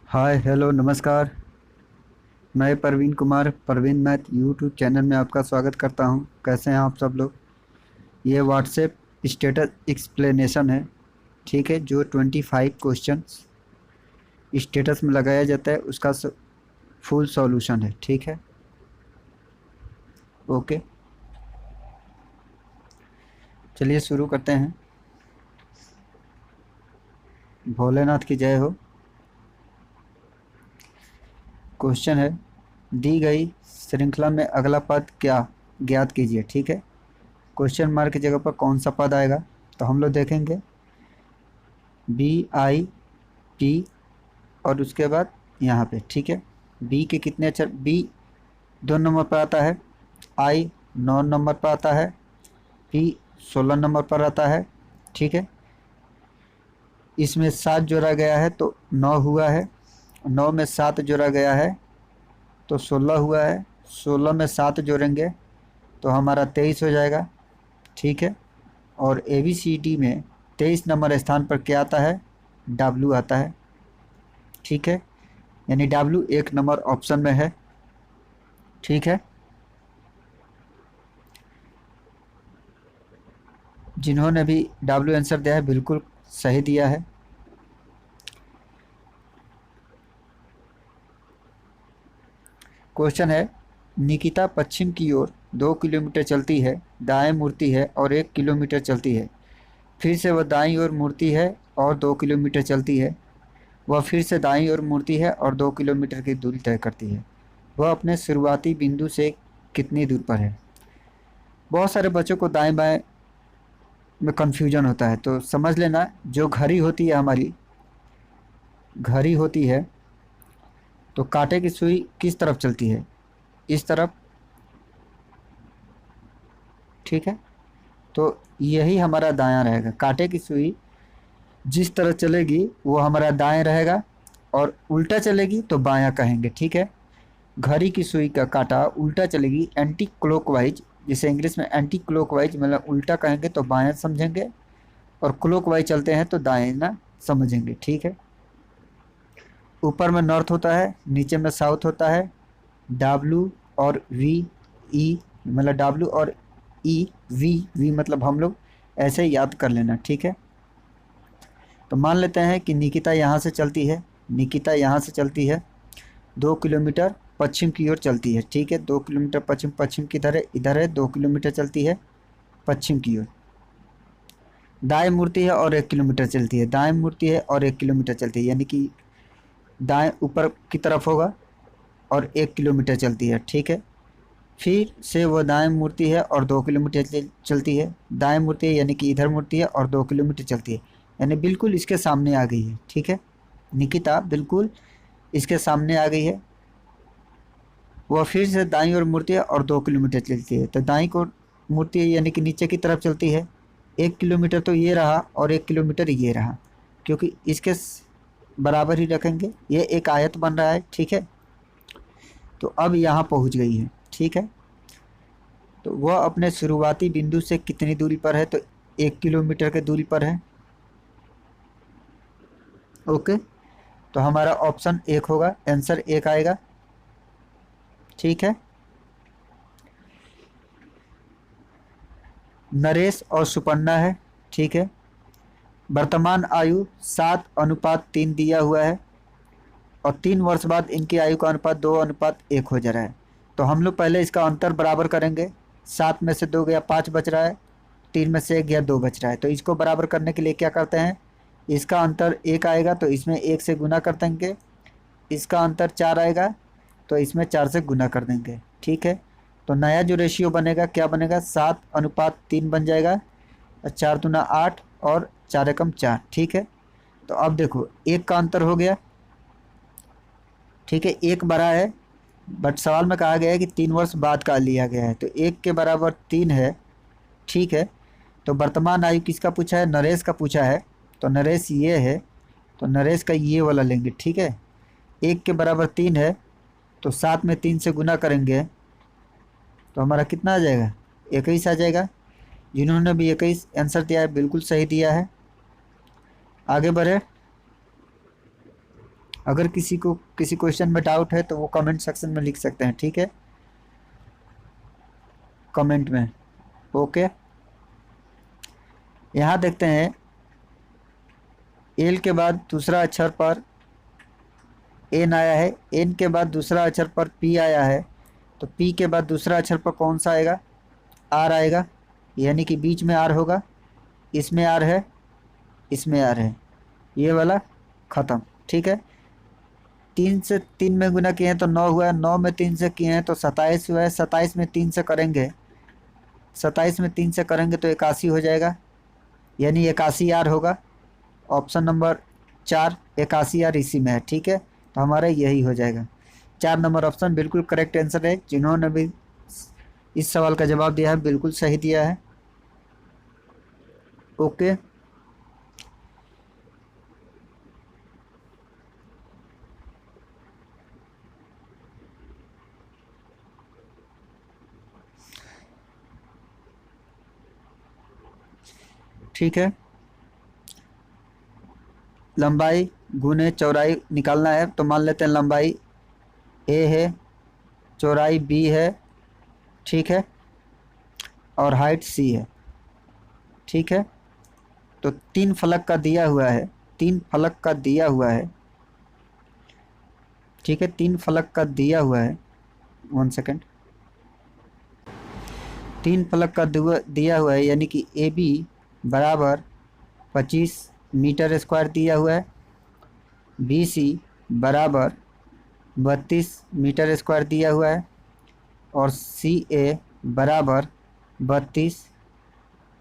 हाय hello नमस्कार। मैं Praveen Kumar Praveen math YouTube channel में आपका स्वागत करता हूं। कैसे हैं आप सब लोग। ये व्हाट्सएप स्टेटस एक्सप्लेनेशन है। ठीक है, जो 25 क्वेश्चन स्टेटस में लगाया जाता है उसका फुल सॉल्यूशन है। ठीक है, ओके, चलिए शुरू करते हैं। भोलेनाथ की जय हो। क्वेश्चन है, दी गई श्रृंखला में अगला पद क्या ज्ञात कीजिए। ठीक है, क्वेश्चन मार्क की जगह पर कौन सा पद आएगा तो हम लोग देखेंगे BIP और उसके बाद यहाँ पे। ठीक है, बी के कितने अक्षर, बी 2 नंबर पर आता है, आई 9 नंबर पर आता है, पी 16 नंबर पर आता है। ठीक है, इसमें 7 जोड़ा गया है तो 9 हुआ है, 9 में 7 जोड़ा गया है तो 16 हुआ है, 16 में 7 जोड़ेंगे तो हमारा 23 हो जाएगा। ठीक है, और ABCD में 23 नंबर स्थान पर क्या आता है, W आता है। ठीक है, यानी W 1 नंबर ऑप्शन में है। ठीक है, जिन्होंने भी W आंसर दिया है बिल्कुल सही दिया है। क्वेश्चन है, निकिता पश्चिम की ओर 2 किलोमीटर चलती है, दाएं मुड़ती है और 1 किलोमीटर चलती है। फिर से वह दाईं ओर मुड़ती है और 2 किलोमीटर चलती है। वह फिर से दाईं ओर मुड़ती है और 2 किलोमीटर की दूरी तय करती है। वह अपने शुरुआती बिंदु से कितनी दूर पर है। बहुत सारे बच्चों को दाएं बाएं में कन्फ्यूजन होता है, तो समझ लेना, जो घड़ी होती है हमारी, घड़ी होती है तो कांटे की सुई किस तरफ चलती है, इस तरफ। ठीक है, तो यही हमारा दायां रहेगा। कांटे की सुई जिस तरह चलेगी वो हमारा दाएं रहेगा, और उल्टा चलेगी तो बायां कहेंगे। ठीक है, घड़ी की सुई का कांटा उल्टा चलेगी, एंटी क्लॉकवाइज, जिसे इंग्लिश में एंटी क्लॉकवाइज मतलब उल्टा कहेंगे तो बायां समझेंगे, और क्लॉकवाइज चलते हैं तो दाएं ना समझेंगे। ठीक है, ऊपर में नॉर्थ होता है, नीचे में साउथ होता है। W और VE मतलब W और V मतलब हम लोग ऐसे याद कर लेना। ठीक है, तो मान लेते हैं कि निकिता यहाँ से चलती है, निकिता यहाँ से चलती है, 2 किलोमीटर पश्चिम की ओर चलती है। ठीक है, 2 किलोमीटर पश्चिम, पश्चिम किधर है, इधर है, 2 किलोमीटर चलती है पश्चिम की ओर। दाएं मुड़ती है और 1 किलोमीटर चलती है, दाएं मुड़ती है और 1 किलोमीटर चलती है, यानी कि दाएं ऊपर की तरफ होगा और 1 किलोमीटर चलती है। ठीक है, फिर से वो दाएं मुड़ती है और 2 किलोमीटर चलती है, दाएं मुड़ती है यानी कि इधर मुड़ती है और 2 किलोमीटर चलती है, यानी बिल्कुल इसके सामने आ गई है। ठीक है, निकिता बिल्कुल इसके सामने आ गई है। वह फिर से दाईं ओर मुड़ती है और 2 किलोमीटर चलती है, तो दाईं को मुड़ती है यानी कि नीचे की तरफ चलती है। 1 किलोमीटर तो ये रहा और 1 किलोमीटर ये रहा, क्योंकि इसके बराबर ही रखेंगे, ये एक आयत बन रहा है। ठीक है, तो अब यहाँ पहुँच गई है। ठीक है, तो वह अपने शुरुआती बिंदु से कितनी दूरी पर है, तो 1 किलोमीटर की दूरी पर है। ओके, तो हमारा ऑप्शन 1 होगा, आंसर 1 आएगा। ठीक है, नरेश और सुपर्णा है। ठीक है, वर्तमान आयु 7:3 दिया हुआ है, और 3 वर्ष बाद इनकी आयु का अनुपात 2:1 हो जा रहा है। तो हम लोग पहले इसका अंतर बराबर करेंगे। 7 में से 2 गया, 5 बच रहा है, 3 में से 1 गया, 2 बच रहा है। तो इसको बराबर करने के लिए क्या करते हैं, इसका अंतर 1 आएगा तो इसमें 1 से गुना कर देंगे, इसका अंतर 4 आएगा तो इसमें 4 से गुना कर देंगे। ठीक है, तो नया जो रेशियो बनेगा क्या बनेगा, 7:3 बन जाएगा, 4×2 = 8 और 4×1 = 4। ठीक है, तो अब देखो 1 का अंतर हो गया। ठीक है, 1 बड़ा है, बट सवाल में कहा गया है कि 3 वर्ष बाद का लिया गया है, तो 1 के बराबर 3 है। ठीक है, तो वर्तमान आयु किसका पूछा है, नरेश का पूछा है, तो नरेश ये है, तो नरेश का ये वाला लेंगे। ठीक है, 1 के बराबर 3 है, तो 7 में 3 से गुना करेंगे तो हमारा कितना आ जाएगा, 21 आ जाएगा। जिन्होंने भी 21 आंसर दिया है बिल्कुल सही दिया है। आगे बढ़े, अगर किसी को किसी क्वेश्चन में डाउट है तो वो कमेंट सेक्शन में लिख सकते हैं, ठीक है, कमेंट में। ओके, यहाँ देखते हैं एल के बाद दूसरा अक्षर पर एन आया है, एन के बाद दूसरा अक्षर पर पी आया है, तो पी के बाद दूसरा अक्षर पर कौन सा आएगा, आर आएगा, यानी कि बीच में आर होगा, इसमें आर है, इसमें आर है, ये वाला ख़त्म, ठीक है। 3 से 3 में गुना किए हैं तो 9 हुआ, 9 में 3 से किए हैं तो 27 हुआ है, 27 में 3 से करेंगे, 27 में 3 से करेंगे तो 81 हो जाएगा, यानी 81 आर होगा। ऑप्शन नंबर 4 81 आर इसी में है, ठीक है, तो हमारा यही हो जाएगा। 4 नंबर ऑप्शन बिल्कुल करेक्ट आंसर है। जिन्होंने भी इस सवाल का जवाब दिया है बिल्कुल सही दिया है। ओके, ठीक है, लंबाई गुने चौड़ाई निकालना है, तो मान लेते हैं लंबाई ए है, चौड़ाई बी है, ठीक है, और हाइट सी है, ठीक है। तो 3 फलक का दिया हुआ है, 3 फलक का दिया हुआ है, ठीक है, 3 फलक का दिया हुआ है, 1 सेकेंड, 3 फलक का दिया हुआ है, यानी कि ए बी बराबर 25 मीटर स्क्वायर दिया हुआ है, बी सी बराबर 32 मीटर स्क्वायर दिया हुआ है, और सी ए बराबर 32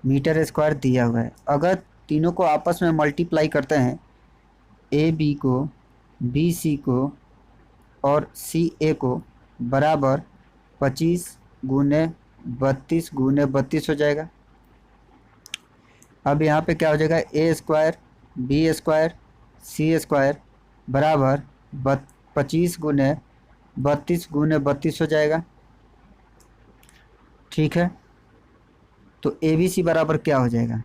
मीटर स्क्वायर दिया हुआ है। अगर तीनों को आपस में मल्टीप्लाई करते हैं, ए बी को, बी सी को और सी ए को, बराबर 25 गुने 32 गुने 32 हो जाएगा। अब यहाँ पे क्या हो जाएगा, ए स्क्वायर बी स्क्वायर सी स्क्वायर बराबर 25 गुने 32 गुने 32 हो जाएगा, ठीक है। तो ए बी सी बराबर क्या हो जाएगा,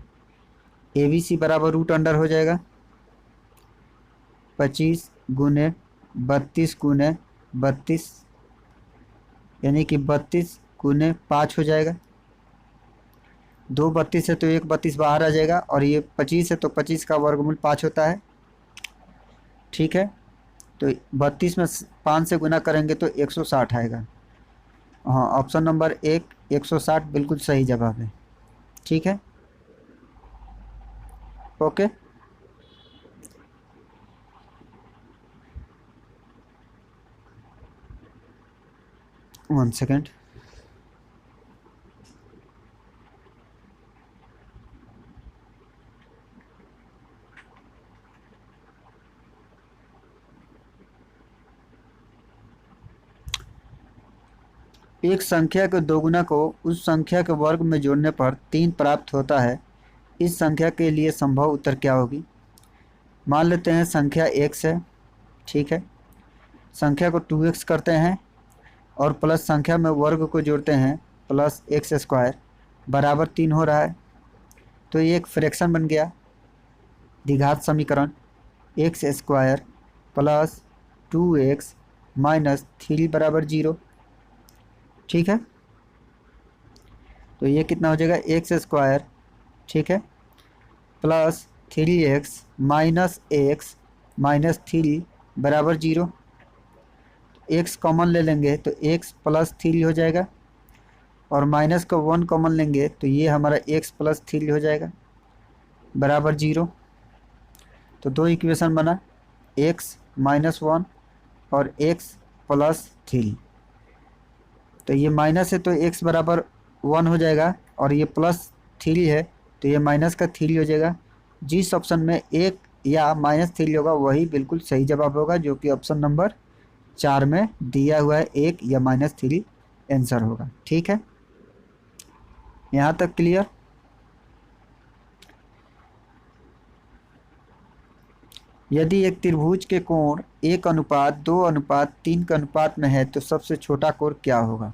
ए बी सी बराबर रूट अंडर हो जाएगा 25 गुने 32 गुने 32, यानी कि 32 गुने 5 हो जाएगा। 2 32 है तो 1 32 बाहर आ जाएगा, और ये 25 है तो 25 का वर्गमूल 5 होता है, ठीक है। तो 32 में 5 से गुना करेंगे तो 160 आएगा। हाँ, ऑप्शन नंबर 160 बिल्कुल सही जवाब है, ठीक है। ओके, वन सेकेंड, एक संख्या के दोगुना को उस संख्या के वर्ग में जोड़ने पर 3 प्राप्त होता है, इस संख्या के लिए संभव उत्तर क्या होगी। मान लेते हैं संख्या x है, ठीक है, संख्या को 2x करते हैं और प्लस संख्या में वर्ग को जोड़ते हैं प्लस एक्स स्क्वायर बराबर 3 हो रहा है, तो ये एक फ्रैक्शन बन गया, द्विघात समीकरण, x square plus 2x minus 3 बराबर 0, ठीक है। तो ये कितना हो जाएगा, एक्स स्क्वायर, ठीक है, plus 3x minus x minus 3 बराबर 0, एक्स कॉमन ले लेंगे तो एक्स प्लस 3 हो जाएगा, और माइनस को 1 कॉमन लेंगे तो ये हमारा एक्स प्लस 3 हो जाएगा बराबर 0। तो 2 इक्वेशन बना, एक्स माइनस 1 और एक्स प्लस 3। तो ये माइनस है तो x बराबर 1 हो जाएगा, और ये प्लस 3 है तो ये माइनस का 3 हो जाएगा। जिस ऑप्शन में 1 या माइनस 3 होगा वही बिल्कुल सही जवाब होगा, जो कि ऑप्शन नंबर 4 में दिया हुआ है, 1 या माइनस 3 आंसर होगा, ठीक है। यहाँ तक क्लियर। यदि एक त्रिभुज के कोण 1:2:3 के अनुपात में है तो सबसे छोटा कोण क्या होगा।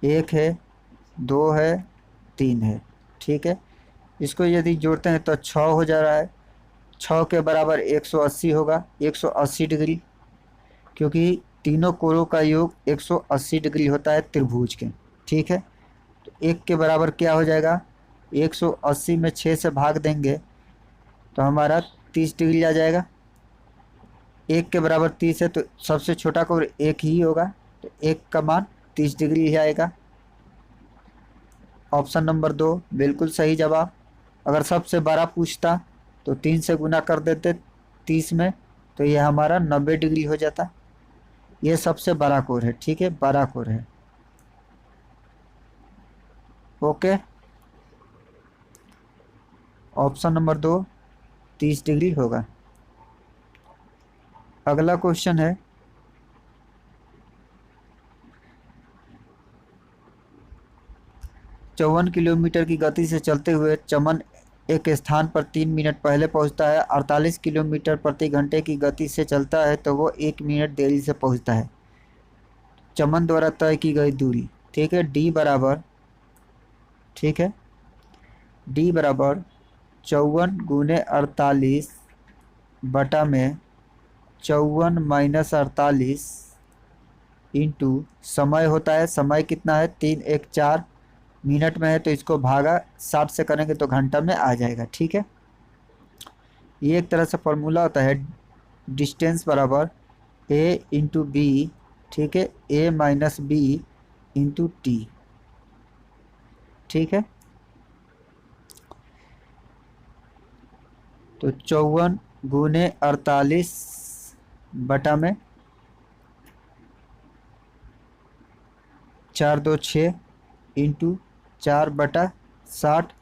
1 है, 2 है, 3 है, ठीक है। इसको यदि जोड़ते हैं तो 6 हो जा रहा है, 6 के बराबर 180 होगा, 180 डिग्री, क्योंकि तीनों कोणों का योग 180 डिग्री होता है त्रिभुज के। ठीक है, तो 1 के बराबर क्या हो जाएगा, 180 में 6 से भाग देंगे तो हमारा 30 डिग्री आ जाएगा। 1 के बराबर 30 है तो सबसे छोटा कोण 1 ही होगा, तो 1 का मान 30 डिग्री ही आएगा। ऑप्शन नंबर 2 बिल्कुल सही जवाब। अगर सबसे बड़ा पूछता तो 3 से गुना कर देते 30 में, तो यह हमारा 90 डिग्री हो जाता। यह सबसे बड़ा कोण है, ठीक है, बड़ा कोण है। ओके, ऑप्शन नंबर 2 30 डिग्री होगा। अगला क्वेश्चन है, चौवन किलोमीटर की गति से चलते हुए चमन एक स्थान पर 3 मिनट पहले पहुंचता है, 48 किलोमीटर प्रति घंटे की गति से चलता है तो वो 1 मिनट देरी से पहुंचता है। चमन द्वारा तय की गई दूरी, ठीक है, डी बराबर, ठीक है, डी बराबर 54 × 48 बटा में 54 - 48 इंटू समय होता है, समय कितना है 3 1 4 मिनट में है, तो इसको भागा 60 से करेंगे तो घंटा में आ जाएगा। ठीक है, ये एक तरह से फॉर्मूला होता है, डिस्टेंस बराबर ए इंटू बी, ठीक है, ए माइनस बी इंटू टी। ठीक है, तो 54 × 48 बटा में 4 2 6 इंटू 4/60।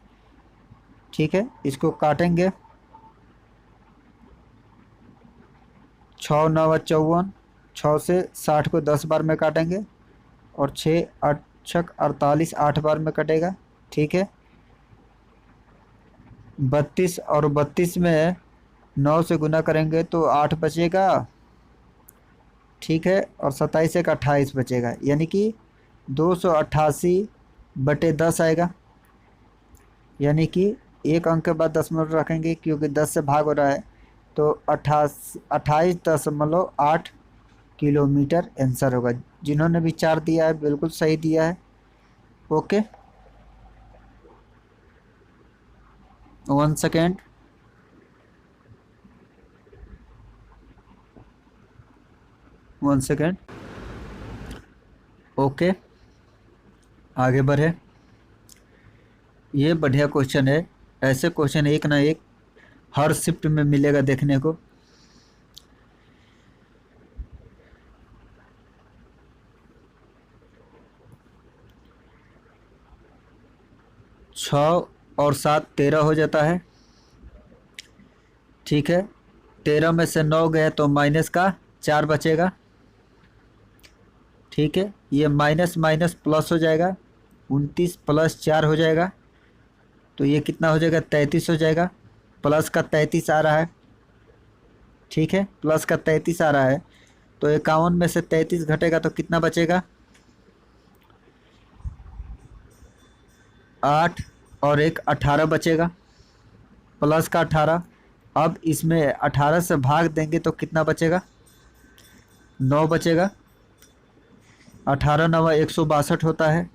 ठीक है, इसको काटेंगे, 6 9 54, 6 से 60 को 10 बार में काटेंगे और 6 8 48 8 बार में कटेगा। ठीक है, 32 और 32 में 9 से गुना करेंगे तो 8 बचेगा। ठीक है, और 27 एक 28 बचेगा, यानी कि 288/10 आएगा, यानी कि एक अंक के बाद दशमलव रखेंगे क्योंकि 10 से भाग हो रहा है, तो 28.8 किलोमीटर आंसर होगा। जिन्होंने भी 4 दिया है बिल्कुल सही दिया है। ओके, 1 सेकेंड, ओके, आगे बढ़े। ये बढ़िया क्वेश्चन है, ऐसे क्वेश्चन एक ना एक हर शिफ्ट में मिलेगा देखने को। छः और 7 13 हो जाता है। ठीक है, 13 में से 9 गए तो माइनस का 4 बचेगा। ठीक है, ये माइनस माइनस प्लस हो जाएगा, 29 + 4 हो जाएगा, तो ये कितना हो जाएगा 33 हो जाएगा। प्लस का 33 आ रहा है, ठीक है, प्लस का 33 आ रहा है, तो 51 में से 33 घटेगा तो कितना बचेगा 8 और 1 18 बचेगा, प्लस का 18। अब इसमें 18 से भाग देंगे तो कितना बचेगा 9 बचेगा। 18 9 162 होता है।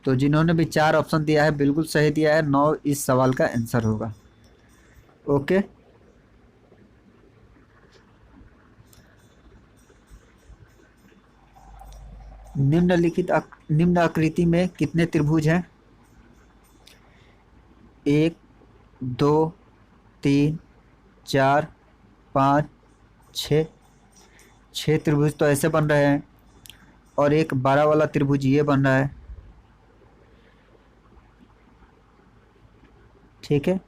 तो जिन्होंने भी 4 ऑप्शन दिया है बिल्कुल सही दिया है, 9 इस सवाल का आंसर होगा। ओके, निम्न आकृति में कितने त्रिभुज हैं 1 2 3 4 5 6। 6 त्रिभुज तो ऐसे बन रहे हैं और एक 12 वाला त्रिभुज ये बन रहा है। ठीक है,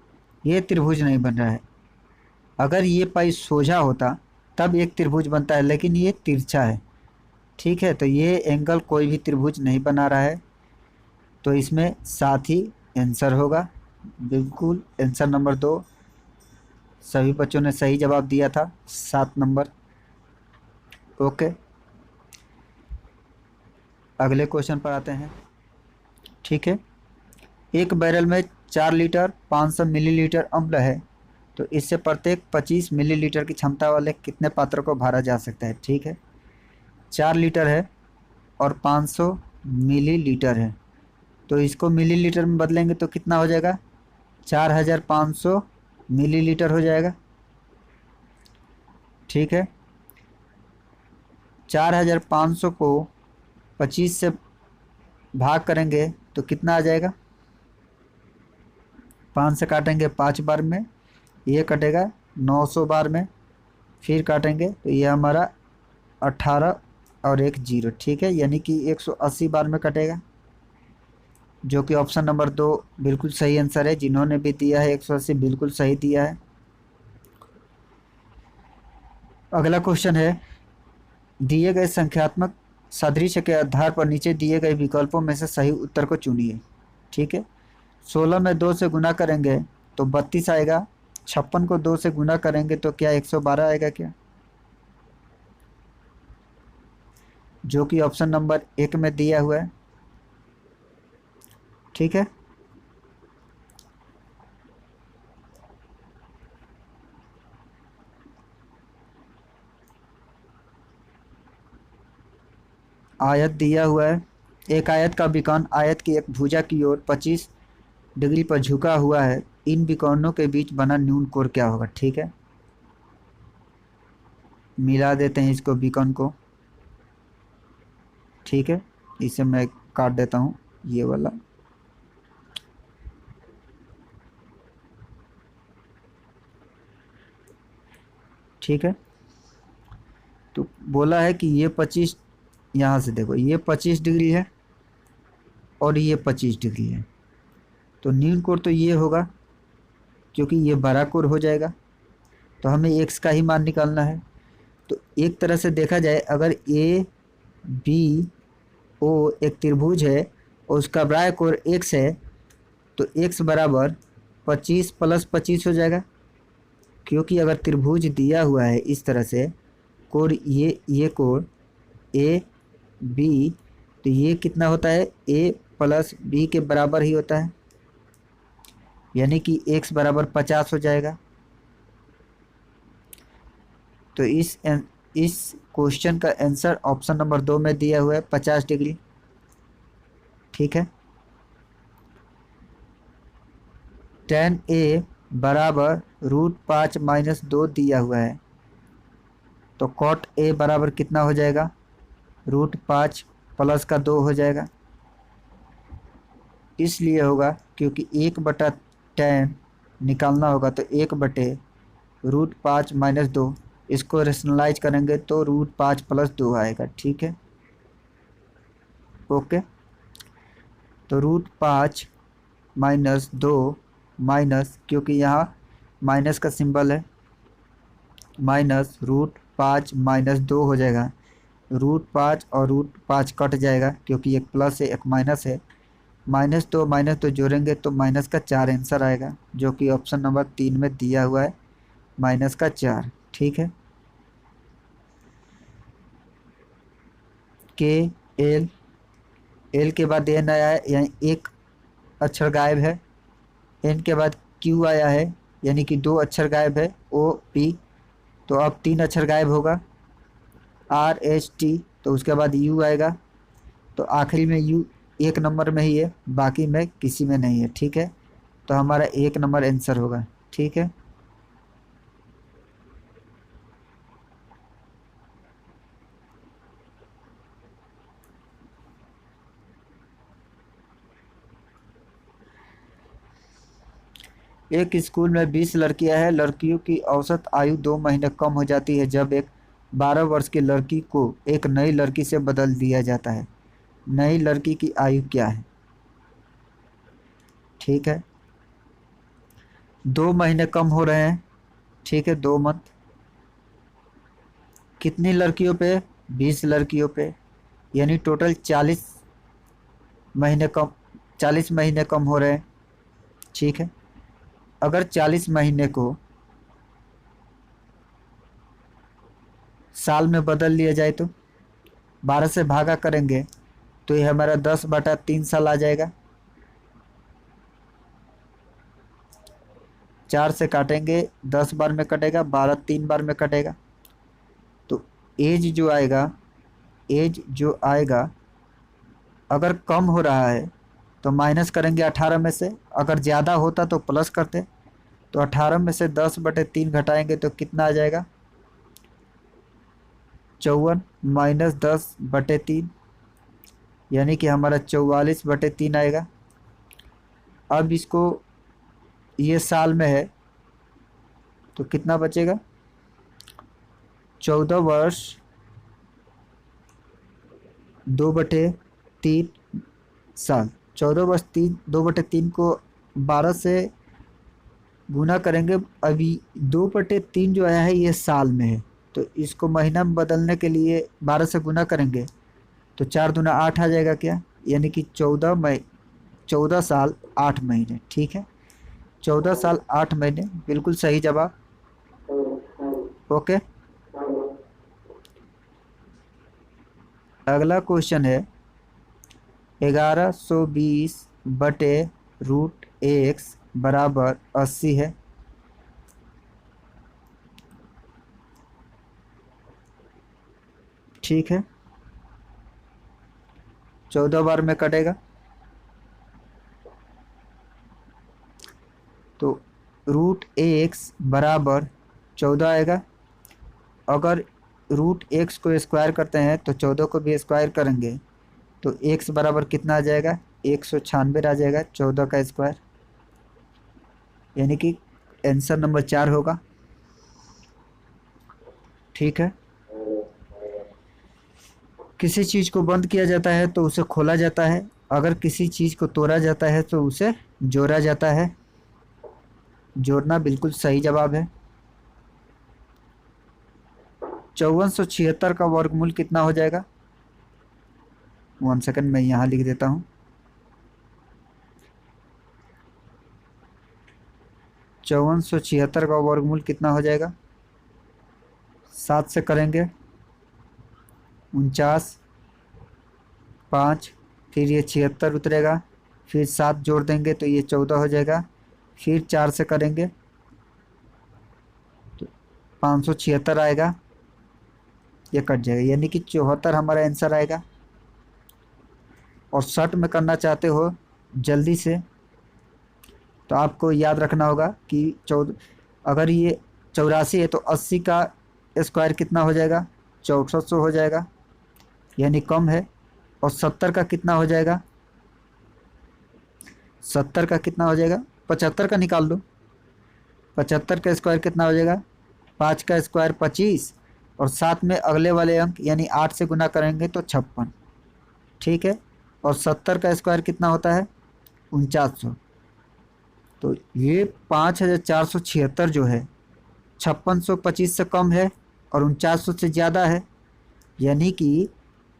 ये त्रिभुज नहीं बन रहा है। अगर ये पाई सोझा होता तब एक त्रिभुज बनता है, लेकिन ये तिरछा है। ठीक है, तो ये एंगल कोई भी त्रिभुज नहीं बना रहा है, तो इसमें 7 ही आंसर होगा। बिल्कुल आंसर नंबर 2 सभी बच्चों ने सही जवाब दिया था, 7 नंबर। ओके, अगले क्वेश्चन पर आते हैं। ठीक है, एक बैरल में 4 लीटर 500 मिलीलीटर अम्ल है, तो इससे प्रत्येक 25 मिलीलीटर की क्षमता वाले कितने पात्रों को भरा जा सकता है। ठीक है, 4 लीटर है और 500 मिलीलीटर है, तो इसको मिलीलीटर में बदलेंगे तो कितना हो जाएगा, 4500 मिलीलीटर हो जाएगा। ठीक है, 4500 को 25 से भाग करेंगे तो कितना आ जाएगा, 5 से काटेंगे 5 बार में, ये कटेगा 900 बार में, फिर काटेंगे तो ये हमारा 18 और एक जीरो। ठीक है, यानी कि 180 बार में कटेगा, जो कि ऑप्शन नंबर 2 बिल्कुल सही आंसर है। जिन्होंने भी दिया है 180 बिल्कुल सही दिया है। अगला क्वेश्चन है, दिए गए संख्यात्मक सादृश्य के आधार पर नीचे दिए गए विकल्पों में से सही उत्तर को चुनिए। ठीक है, 16 में 2 से गुना करेंगे तो 32 आएगा, 56 को 2 से गुना करेंगे तो क्या 112 आएगा क्या, जो कि ऑप्शन नंबर 1 में दिया हुआ है। ठीक है, आयत दिया हुआ है, एक आयत का विकर्ण आयत की एक भुजा की ओर 25 डिग्री पर झुका हुआ है, इन विकर्णों के बीच बना न्यून कोण क्या होगा। ठीक है, मिला देते हैं इसको विकर्ण को। ठीक है, इसे मैं काट देता हूँ ये वाला। ठीक है, तो बोला है कि ये 25, यहाँ से देखो ये 25 डिग्री है और ये 25 डिग्री है, तो न्यून कोण तो ये होगा क्योंकि ये बड़ा कोण हो जाएगा, तो हमें एक्स का ही मान निकालना है। तो एक तरह से देखा जाए, अगर ए बी ओ एक त्रिभुज है और उसका बाह्य कोण एक्स है, तो एक्स बराबर 25 + 25 हो जाएगा, क्योंकि अगर त्रिभुज दिया हुआ है इस तरह से कोण, ये कोण ए बी, तो ये कितना होता है, ए प्लस बी के बराबर ही होता है, यानी कि x बराबर 50 हो जाएगा। तो इस क्वेश्चन का आंसर ऑप्शन नंबर 2 में दिया हुआ है, 50 डिग्री। ठीक है, tan a बराबर √5 - 2 दिया हुआ है, तो cot a बराबर कितना हो जाएगा, √5 प्लस का 2 हो जाएगा। इसलिए होगा क्योंकि 1/tan निकालना होगा, तो 1/√5 - 2, इसको रेशनलाइज करेंगे तो √5 + 2 आएगा। ठीक है, ओके, तो √5 - 2 माइनस, क्योंकि यहाँ माइनस का सिंबल है, माइनस √5 - 2 हो जाएगा। √5 और √5 कट जाएगा क्योंकि एक प्लस है एक माइनस है, -2 जोड़ेंगे तो माइनस का 4 आंसर आएगा, जो कि ऑप्शन नंबर 3 में दिया हुआ है, माइनस का 4। ठीक है, के एल, एल के बाद एन आया है, यानी एक अक्षर गायब है, एन के बाद क्यू आया है, यानी कि 2 अक्षर गायब है, ओ पी, तो अब 3 अक्षर गायब होगा, आर एच टी, तो उसके बाद यू आएगा, तो आखिरी में यू 1 नंबर में ही है, बाकी में किसी में नहीं है। ठीक है, तो हमारा 1 नंबर आंसर होगा। ठीक है, एक स्कूल में 20 लड़कियां हैं, लड़कियों की औसत आयु 2 महीने कम हो जाती है जब एक 12 वर्ष की लड़की को एक नई लड़की से बदल दिया जाता है, नई लड़की की आयु क्या है। ठीक है, 2 महीने कम हो रहे हैं। ठीक है, 2 मंथ, कितनी लड़कियों पे, 20 लड़कियों पे, यानी टोटल 40 महीने कम, 40 महीने कम हो रहे हैं। ठीक है, अगर 40 महीने को साल में बदल लिया जाए तो 12 से भागा करेंगे तो ये हमारा 10/3 साल आ जाएगा। 4 से काटेंगे 10 बार में कटेगा, 12 3 बार में कटेगा। तो एज जो आएगा अगर कम हो रहा है तो माइनस करेंगे 18 में से, अगर ज़्यादा होता तो प्लस करते। तो 18 में से 10/3 घटाएंगे तो कितना आ जाएगा, 54 माइनस 10/3, यानी कि हमारा 44/3 आएगा। अब इसको ये साल में है तो कितना बचेगा, 14 वर्ष 2/3 साल। 14 वर्ष 2/3 को 12 से गुना करेंगे। अभी 2/3 जो आया है ये साल में है, तो इसको महीना में बदलने के लिए 12 से गुना करेंगे तो 4 दूना 8 आ जाएगा क्या, यानी कि 14 साल 8 महीने। ठीक है, 14 साल 8 महीने, बिल्कुल सही जवाब। ओके, अगला क्वेश्चन है 1120/√x बराबर 80 है। ठीक है, 14 बार में कटेगा तो √x बराबर 14 आएगा। अगर √x को स्क्वायर करते हैं तो 14 को भी स्क्वायर करेंगे तो x बराबर कितना आ जाएगा, 196 आ जाएगा 14 का स्क्वायर, यानी कि आंसर नंबर 4 होगा। ठीक है, किसी चीज़ को बंद किया जाता है तो उसे खोला जाता है, अगर किसी चीज़ को तोड़ा जाता है तो उसे जोड़ा जाता है। जोड़ना बिल्कुल सही जवाब है। 5476 का वर्गमूल कितना हो जाएगा, 1 सेकंड मैं यहाँ लिख देता हूँ। 5476 का वर्गमूल कितना हो जाएगा, 7 से करेंगे 49, 5, फिर ये 76 उतरेगा, फिर 7 जोड़ देंगे तो ये 14 हो जाएगा, फिर 4 से करेंगे तो 576 आएगा, ये कट जाएगा, यानी कि 74 हमारा आंसर आएगा। और शॉर्ट में करना चाहते हो जल्दी से तो आपको याद रखना होगा कि अगर ये 84 है तो 80 का स्क्वायर कितना हो जाएगा, 6400 हो जाएगा, यानी कम है। और 70 का कितना हो जाएगा, 70 का कितना हो जाएगा, 75 का निकाल लो। 75 का स्क्वायर कितना हो जाएगा, 5 का स्क्वायर 25 और साथ में अगले वाले अंक यानी 8 से गुना करेंगे तो 56। ठीक है, और 70 का स्क्वायर कितना होता है, 4900। तो ये 5476 जो है 5625 से कम है और 4900 से ज़्यादा है, यानी कि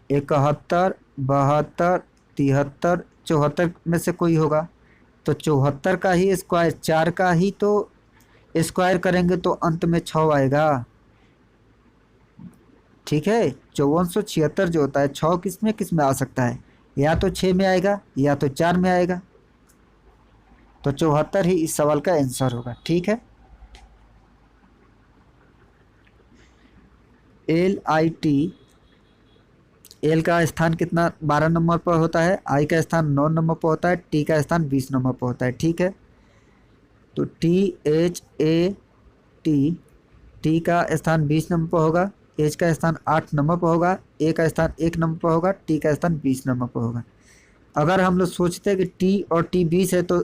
71, 72, 73, 74 में से कोई होगा। तो 74 का ही स्क्वायर, 4 का ही तो स्क्वायर करेंगे तो अंत में 6 आएगा। ठीक है, 5476 जो होता है 6 किस में आ सकता है, या तो 6 में आएगा या तो 4 में आएगा। तो 74 ही इस सवाल का आंसर होगा। ठीक है, LIT, एल का स्थान कितना 12 नंबर पर होता है, आई का स्थान 9 नंबर पर होता है, टी का स्थान 20 नंबर पर होता है। ठीक है, तो टी का स्थान 20 नंबर पर होगा, एच का स्थान 8 नंबर पर होगा, ए का स्थान 1 नंबर पर होगा, टी का स्थान 20 नंबर पर होगा। अगर हम लोग सोचते हैं कि टी और टी 20 है तो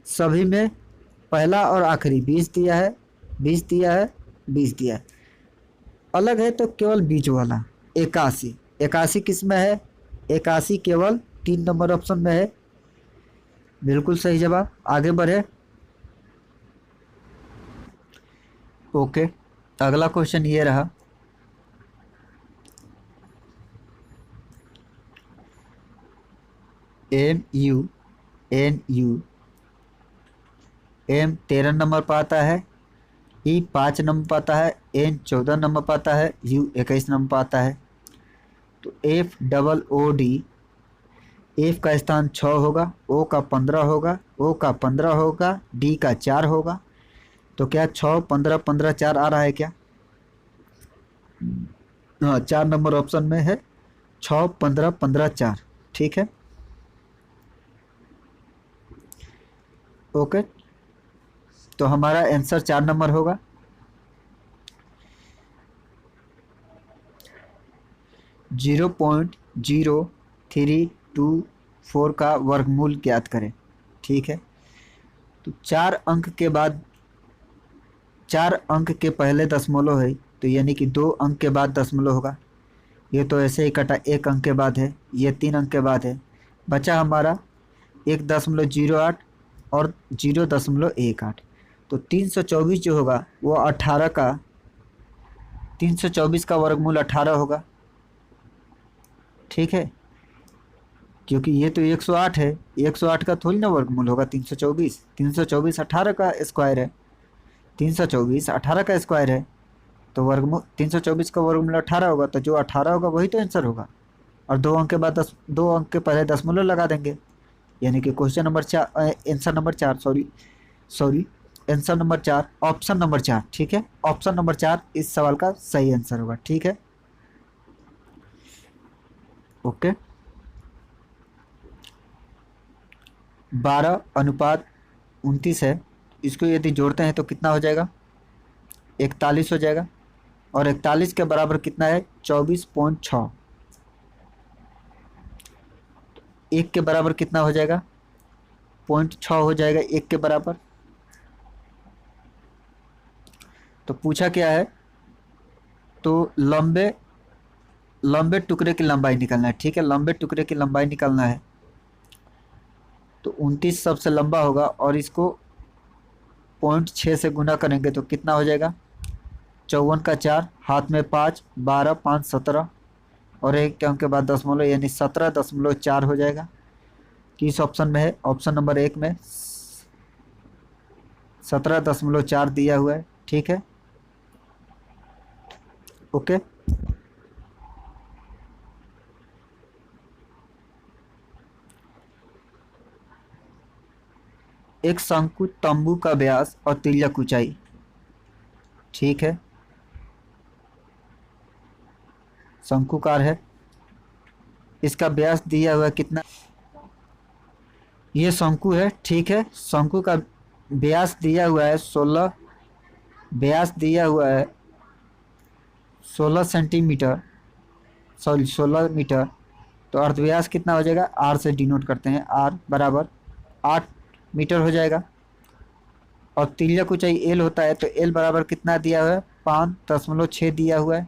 सभी में पहला और आखिरी 20 दिया है, 20 दिया है, 20 दिया है। अलग है तो केवल बीच वाला 81, 81 किस में है, 81 केवल 3 नंबर ऑप्शन में है। बिल्कुल सही जवाब, आगे बढ़े। ओके, अगला क्वेश्चन ये रहा, MUNU M 13 नंबर पर आता है, E 5 नंबर पर आता है, N 14 नंबर पर आता है, U 21 नंबर पर आता है। तो FOOD, F का स्थान 6 होगा, O का 15 होगा, O का 15 होगा, D का 4 होगा। तो क्या 6 15 15 4 आ रहा है क्या? हाँ, 4 नंबर ऑप्शन में है 6 15 15 4। ठीक है, ओके। तो हमारा आंसर 4 नंबर होगा। 0.0324 का वर्गमूल ज्ञात करें। ठीक है, तो 4 अंक के पहले दशमलव है, तो यानी कि 2 अंक के बाद दशमलव होगा। ये तो ऐसे ही कटा, 1 अंक के बाद है, ये 3 अंक के बाद है। बचा हमारा 1.08 और 0.18। तो 324 जो होगा वो 18 का 324 का वर्गमूल 18 होगा। ठीक है, क्योंकि ये तो 108 है, 108 का थोड़ी ना वर्गमूल होगा 324। 324 18 का स्क्वायर है, 324 18 का स्क्वायर है। तो वर्गमूल 324 का वर्गमूल 18 होगा, तो जो 18 होगा वही तो आंसर होगा। और 2 अंक के बाद 2 अंक के पहले दशमलव लगा देंगे, यानी कि question number 4, answer number 4, sorry sorry, answer number 4, option number 4। ठीक है, ऑप्शन नंबर 4 इस सवाल का सही आंसर होगा। ठीक है, ओके। 12:29 है, इसको यदि जोड़ते हैं तो कितना हो जाएगा? 41 हो जाएगा। और 41 के बराबर कितना है? 24.6। 1 के बराबर कितना हो जाएगा? 0.6 हो जाएगा 1 के बराबर। तो पूछा क्या है? तो लंबे लंबे टुकड़े की लंबाई निकालना है। ठीक है, लंबे टुकड़े की लंबाई निकालना है। तो 29 सबसे लंबा होगा, और इसको 0.6 से गुना करेंगे तो कितना हो जाएगा? 54 का 4, हाथ में 5, 12 5 17, और 1 अंक के बाद दशमलव, यानी 17.4 हो जाएगा। किस ऑप्शन में है? ऑप्शन नंबर 1 में 17.4 दिया हुआ है। ठीक है, ओके। एक शंकु तंबू का व्यास और तिर्यक ऊंचाई। ठीक है, शंकुकार है, इसका व्यास दिया हुआ है कितना? ये शंकु है। ठीक है, शंकु का व्यास दिया हुआ है 16, व्यास दिया हुआ है 16 सेंटीमीटर, सॉरी 16 मीटर। तो अर्धव्यास कितना हो जाएगा? आर से डिनोट करते हैं, आर बराबर 8 मीटर हो जाएगा। और तिर्यक ऊंचाई एल होता है, तो एल बराबर कितना दिया हुआ है? 5.6 दिया हुआ है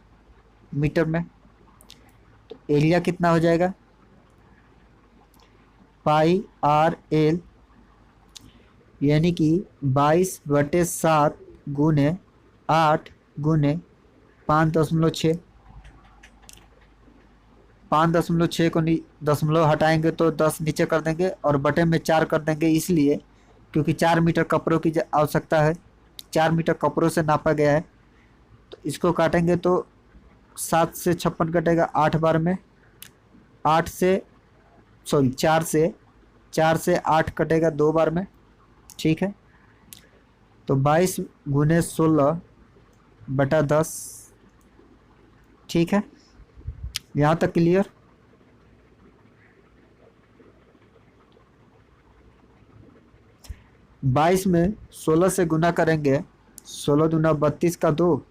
मीटर में। तो एरिया कितना हो जाएगा? पाई आर एल, यानी कि 22/7 गुने 8 गुने 5.6। 5.6 को दशमलव हटाएंगे तो 10 नीचे कर देंगे, और बटे में 4 कर देंगे, इसलिए क्योंकि 4 मीटर कपड़ों की आवश्यकता है, 4 मीटर कपड़ों से नापा गया है। तो इसको काटेंगे तो 7 से 56 कटेगा 8 बार में, 8 से सॉरी 4 से 8 कटेगा 2 बार में। ठीक है, तो 22 गुने 16/10। ठीक है, यहाँ तक क्लियर? बाईस में 16 से गुना करेंगे, 16 दूना 32 का 2,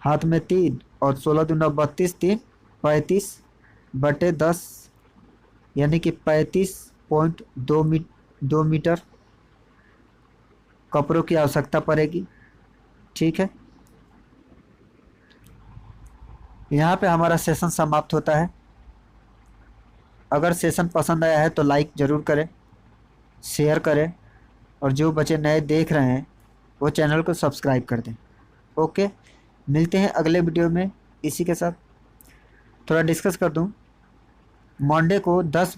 हाथ में 3, और 16 दूना 32, 3 35/10, यानी कि 35.2 मीटर कपड़ों की आवश्यकता पड़ेगी। ठीक है, यहाँ पे हमारा सेशन समाप्त होता है। अगर सेशन पसंद आया है तो लाइक ज़रूर करें, शेयर करें, और जो बच्चे नए देख रहे हैं वो चैनल को सब्सक्राइब कर दें। ओके, मिलते हैं अगले वीडियो में। इसी के साथ थोड़ा डिस्कस कर दूं, मंडे को 10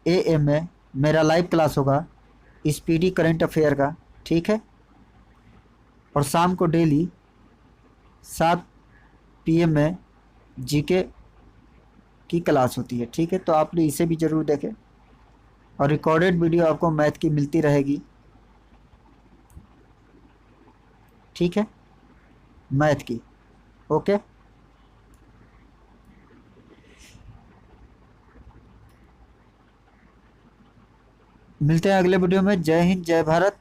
AM में मेरा लाइव क्लास होगा स्पीडी करंट अफेयर का। ठीक है, और शाम को डेली 7 PM में जीके की क्लास होती है। ठीक है, तो आप लोग इसे भी ज़रूर देखें, और रिकॉर्डेड वीडियो आपको मैथ की मिलती रहेगी। ठीक है, मैथ की। ओके, मिलते हैं अगले वीडियो में। जय हिंद, जय भारत।